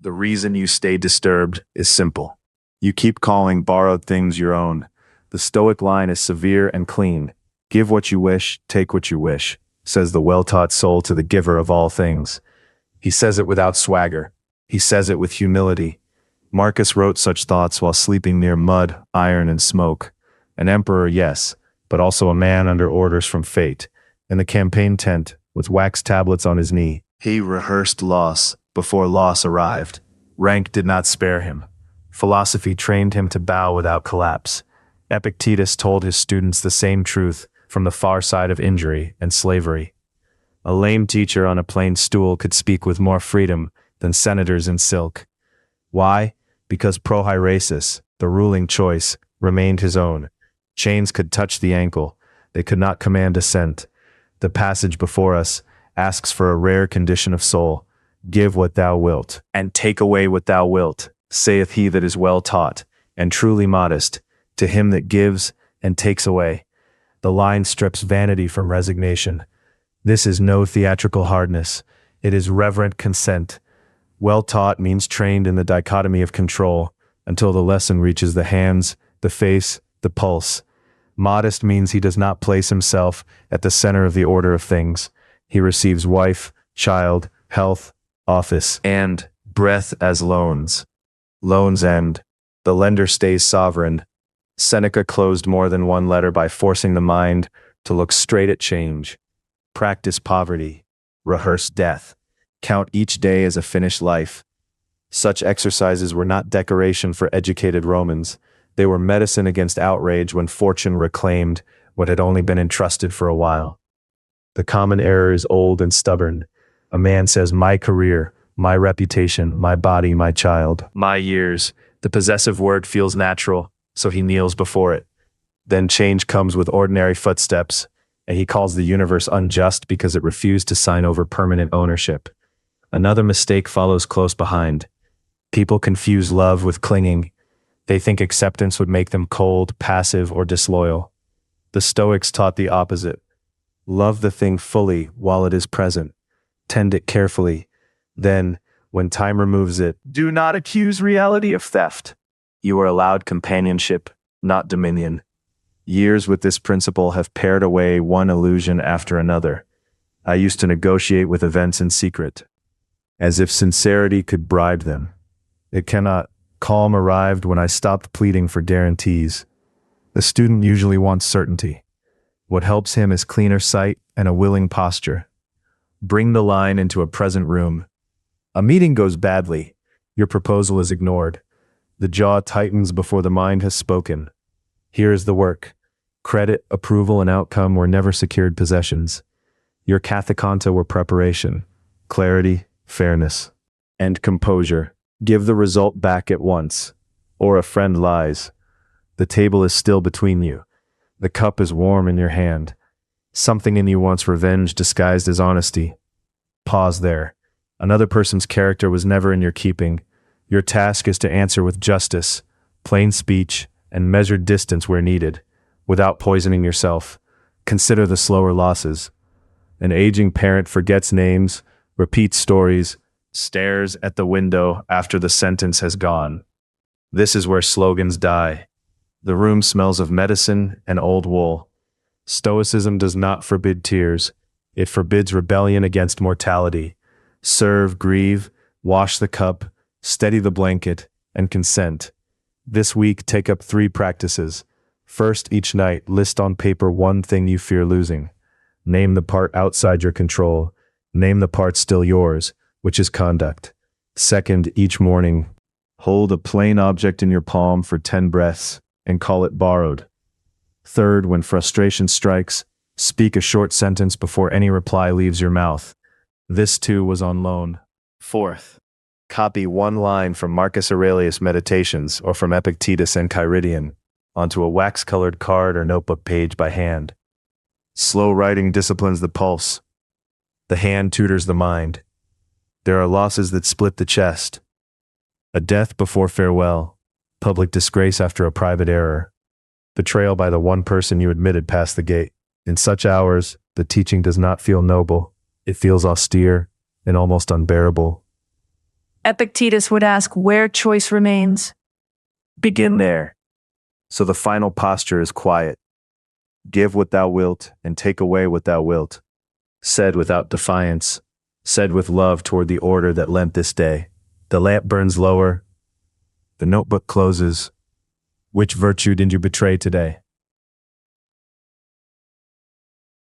The reason you stay disturbed is simple. You keep calling borrowed things your own. The Stoic line is severe and clean. Give what you wish, take what you wish, says the well-taught soul to the giver of all things. He says it without swagger. He says it with humility. Marcus wrote such thoughts while sleeping near mud, iron, and smoke. An emperor, yes, but also a man under orders from fate. In the campaign tent, with wax tablets on his knee, he rehearsed loss before loss arrived. Rank did not spare him. Philosophy trained him to bow without collapse. Epictetus told his students the same truth from the far side of injury and slavery. A lame teacher on a plain stool could speak with more freedom than senators in silk. Why? Because prohairesis, the ruling choice, remained his own. Chains could touch the ankle. They could not command assent. The passage before us asks for a rare condition of soul. Give what thou wilt, and take away what thou wilt, saith he that is well taught, and truly modest, to him that gives and takes away. The line strips vanity from resignation. This is no theatrical hardness. It is reverent consent. Well taught means trained in the dichotomy of control until the lesson reaches the hands, the face, the pulse. Modest means he does not place himself at the center of the order of things. He receives wife, child, health, office, and breath as loans. Loans end. The lender stays sovereign. Seneca closed more than one letter by forcing the mind to look straight at change. Practice poverty. Rehearse death. Count each day as a finished life. Such exercises were not decoration for educated Romans. They were medicine against outrage when fortune reclaimed what had only been entrusted for a while. The common error is old and stubborn. A man says, my career, my reputation, my body, my child, my years. The possessive word feels natural, so he kneels before it. Then change comes with ordinary footsteps, and he calls the universe unjust because it refused to sign over permanent ownership. Another mistake follows close behind. People confuse love with clinging. They think acceptance would make them cold, passive, or disloyal. The Stoics taught the opposite. Love the thing fully while it is present. Tend it carefully. Then, when time removes it, do not accuse reality of theft. You are allowed companionship, not dominion. Years with this principle have pared away one illusion after another. I used to negotiate with events in secret, as if sincerity could bribe them. It cannot. Calm arrived when I stopped pleading for guarantees. The student usually wants certainty. What helps him is cleaner sight and a willing posture. Bring the line into a present room. A meeting goes badly. Your proposal is ignored. The jaw tightens before the mind has spoken. Here is the work. Credit, approval, and outcome were never secured possessions. Your kathekanta were preparation, clarity, fairness, and composure. Give the result back at once, or a friend lies. The table is still between you. The cup is warm in your hand. Something in you wants revenge disguised as honesty. Pause there. Another person's character was never in your keeping. Your task is to answer with justice, plain speech, and measured distance where needed, without poisoning yourself. Consider the slower losses. An aging parent forgets names, repeats stories, stares at the window after the sentence has gone. This is where slogans die. The room smells of medicine and old wool. Stoicism does not forbid tears. It forbids rebellion against mortality. Serve, grieve, wash the cup, steady the blanket, and consent. This week, take up 3 practices. First, each night, list on paper one thing you fear losing. Name the part outside your control. Name the part still yours, which is conduct. Second, each morning, hold a plain object in your palm for 10 breaths and call it borrowed. Third, when frustration strikes, speak a short sentence before any reply leaves your mouth. This too was on loan. Fourth, copy one line from Marcus Aurelius' Meditations or from Epictetus and Enchiridion onto a wax-colored card or notebook page by hand. Slow writing disciplines the pulse. The hand tutors the mind. There are losses that split the chest. A death before farewell, public disgrace after a private error, betrayal by the one person you admitted past the gate. In such hours, the teaching does not feel noble. It feels austere and almost unbearable. Epictetus would ask where choice remains. Begin there. So the final posture is quiet. Give what thou wilt and take away what thou wilt. Said without defiance, said with love toward the order that lent this day. The lamp burns lower. The notebook closes. Which virtue did you betray today?